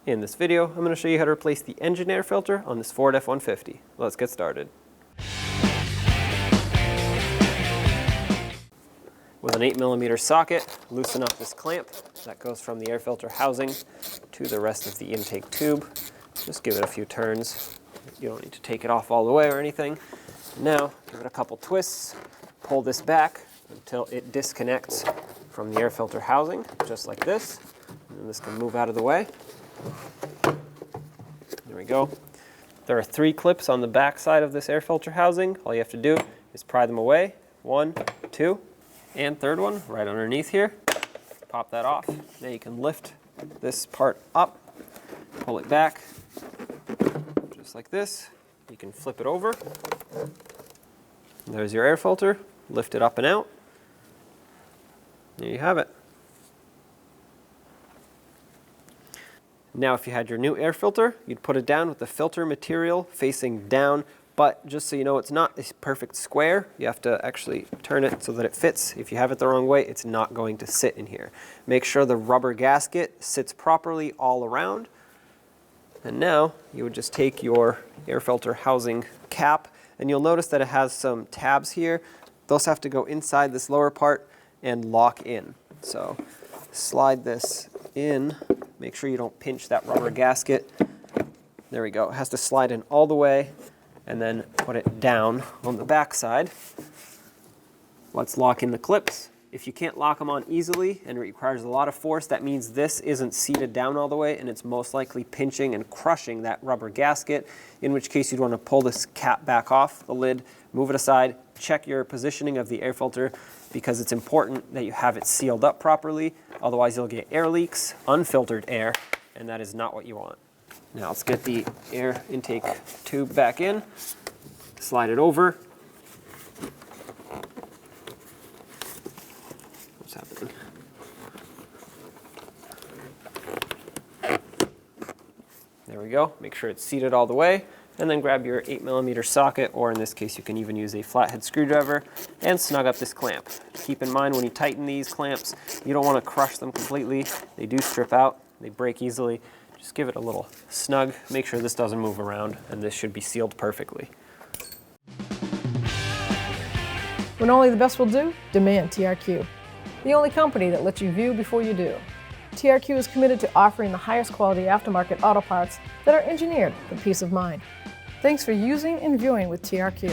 In this video, I'm going to show you how to replace the engine air filter on this Ford F-150. Let's get started. With an 8mm socket, loosen up this clamp that goes from the air filter housing to the rest of the intake tube. Just give it a few turns. You don't need to take it off all the way or anything. Now, give it a couple twists, pull this back until it disconnects from the air filter housing, just like this. And then this can move out of the way. There we go. There are 3 clips on the back side of this air filter housing. All you have to do is pry them away. 1, 2, and third one right underneath here. Pop that off. Now you can lift this part up, pull it back, just like this. You can flip it over. There's your air filter. Lift it up and out. There you have it. Now if you had your new air filter, you'd put it down with the filter material facing down, but just so you know, it's not a perfect square. You have to actually turn it so that it fits. If you have it the wrong way, it's not going to sit in here. Make sure the rubber gasket sits properly all around. And now you would just take your air filter housing cap, and you'll notice that it has some tabs here. Those have to go inside this lower part and lock in. So slide this in. Make sure you don't pinch that rubber gasket. There we go. It has to slide in all the way and then put it down on the back side. Let's lock in the clips. If you can't lock them on easily and it requires a lot of force, that means this isn't seated down all the way and it's most likely pinching and crushing that rubber gasket, in which case you'd want to pull this cap back off the lid, move it aside, check your positioning of the air filter, because it's important that you have it sealed up properly. Otherwise you'll get air leaks, unfiltered air, and that is not what you want. Now let's get the air intake tube back in, slide it over. What's happening? There we go. Make sure it's seated all the way. And then grab your 8mm socket, or in this case you can even use a flathead screwdriver, and snug up this clamp. Keep in mind when you tighten these clamps, you don't want to crush them completely. They do strip out, they break easily. Just give it a little snug, make sure this doesn't move around, and this should be sealed perfectly. When only the best will do, demand TRQ. The only company that lets you view before you do. TRQ is committed to offering the highest quality aftermarket auto parts that are engineered for peace of mind. Thanks for using and viewing with TRQ.